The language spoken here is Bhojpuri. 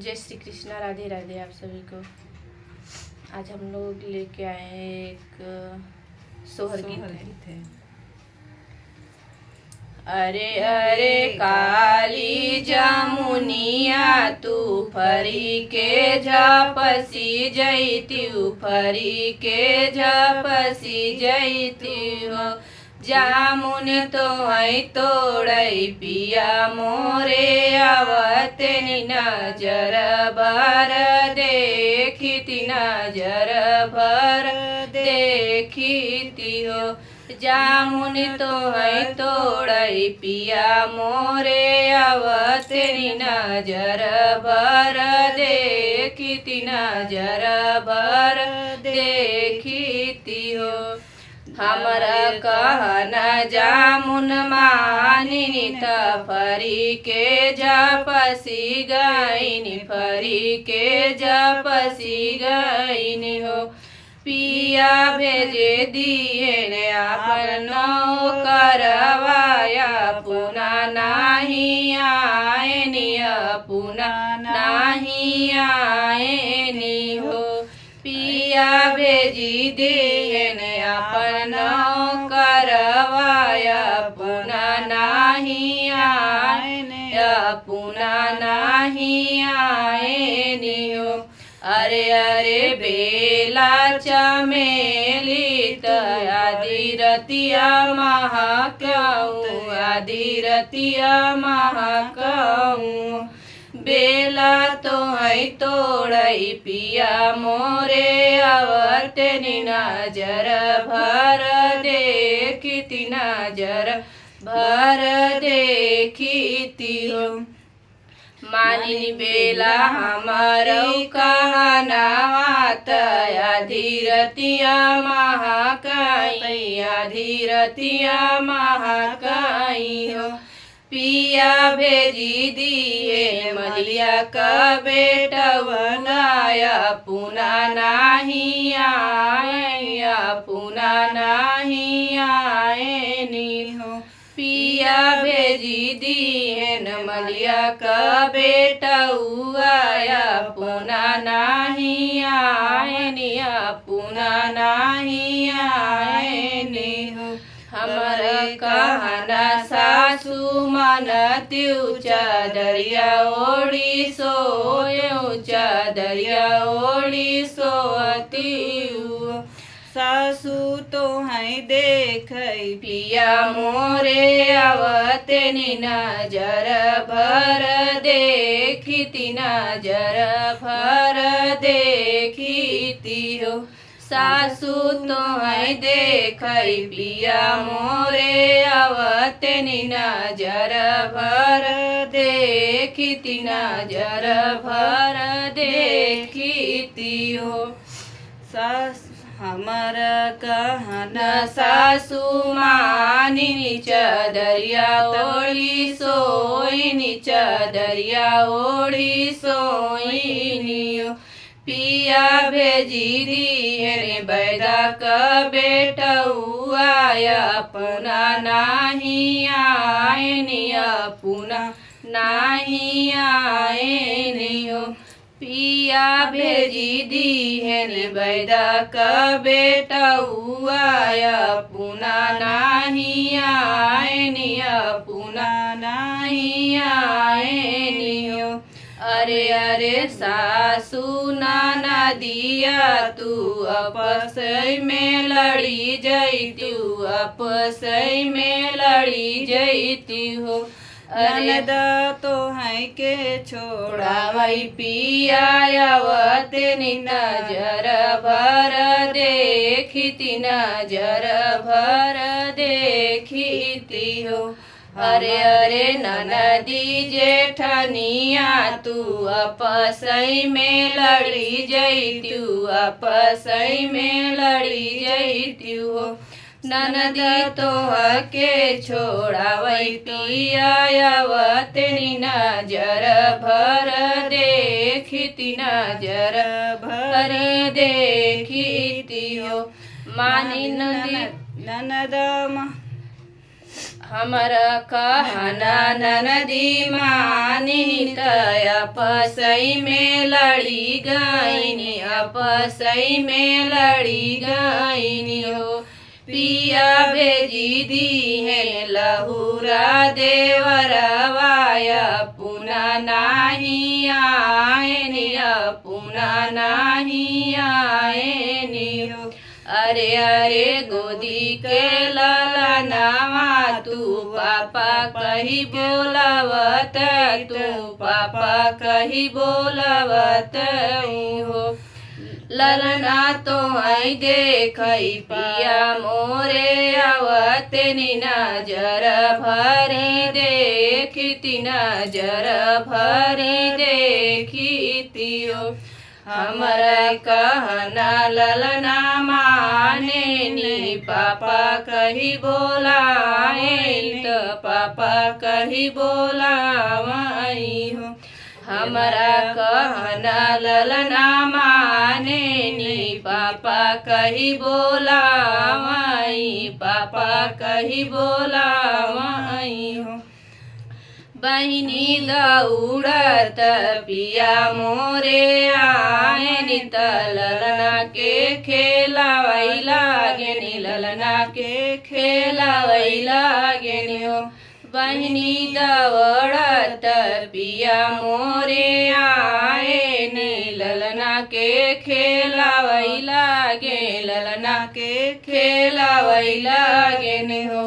जय श्री कृष्णा, राधे राधे आप सभी को। आज हम लोग लेके आए हैं एक सोहर गीत है। अरे अरे काली जमुनिया तू फरी के झपसी जैती, फरी के झपसी जैती हो। जामुन तो है तोड़ई पिया मोरे आवते नजर भर देखी नजर भर देखी हो। जामुन तो है तोड़ई पिया मोरे आवते नजर भर देखी नजर भर देखी हो। हमरा कहना जामुन मानिनी त फरी के झपसी गईनी, फरी के झपसी गईनी हो। पिया भेजे दिए ने आपन करवाया, पुना नहीं आएनी, पुना नहीं आएनी हो। पिया भेजी दिए ने आपन करवाया, पुना नहीं आएने, पुना नहीं आएनी हो। अरे अरे बेला चमेली त आदि रतिया महकाऊं, आदि रतिया महकाऊं। बेला तो है तोड़ई पिया मोरे आवते नजर भर देखी नजर भर देखी हो। मानिनी बेला हमारो कहनावा त आदि रतिया महकाई, आदि रतिया महकाई हो। पिया भेजी दिए मलिया का बेटा बनाया, पुना नहीं आया, पुना नहीं आएनी हो। पिया भेजी दिए मलिया का बेटा आया, पुना नहीं आएनी, पुना नहीं आएनी हो। हमारे कहना सासू मन त्यू चादरिया ओढ़ी सोयो, चादरिया ओढ़ी सोतीयू। सासू तो है देख पिया मोरे आवते नजर भर देखी नजर भर देखी हो। सासू तो है देख पिया मोरे आवते नजर भर देखी नजर भर देखी हो। सास हमारा कहना सासू मानिनी चादरिया ओढ़ी सोईनी, चादरिया ओढ़ी सोईनी हो। पिया भेजी दिए बैदा का बेटा आया, पुना नहीं आएनी, पुना नहीं आएनी हो। पिया भेजी दिए बैदा का बेटा आया, पुना नहीं आएनी, पुना नहीं आएनी हो। अरे अरे सासू नाना दिया तू आपस में लड़ी जैती, आपस में लड़ी जैती हो। ननद तो है के छोड़ावई पिया आवते नजर भर देखी नजर भर देखी हो। अरे अरे ननदी जेठनिया तू आपस में लड़ी जैतू, आपस में लड़ी जैतू हो। ननदी तो के छोड़ावई पिया आवते नजर भर देखी नजर भर देखी हो। मानी नदी ननद हमारा कहना ननदी मानिनी त आपसई में लड़ी गईनी, आपसई में लड़ी गईनी हो। पिया भेजी दी है लहुरा देवरवाया पुना नाही आएनी, पुना नाही आएनी हो। अरे अरे गोदी के ललनावा तू पापा कही बोलवत, तू पापा कही बोलवत हो। ललना तो आई देखई पिया मोरे आवत नी नजर भरी देखती, नजर भरी देखती हो। हमरा कहना ललना माने नी पापा कही बोलाए, तो पापा कही बोलावाई हो। हमरा कहना ललना माने नी पापा कही बोलावाई, पापा कही बोलावाई हो। बहिनी दौड़त पिया मोरे आएनी त ललना के खेलावई लागेनी, ललना के खेलावई लागेनी हो। बहिनी दौड़त पिया मोरे आएनी ललना के खेलावई लागे, ललना के खेलावई लागेनी हो।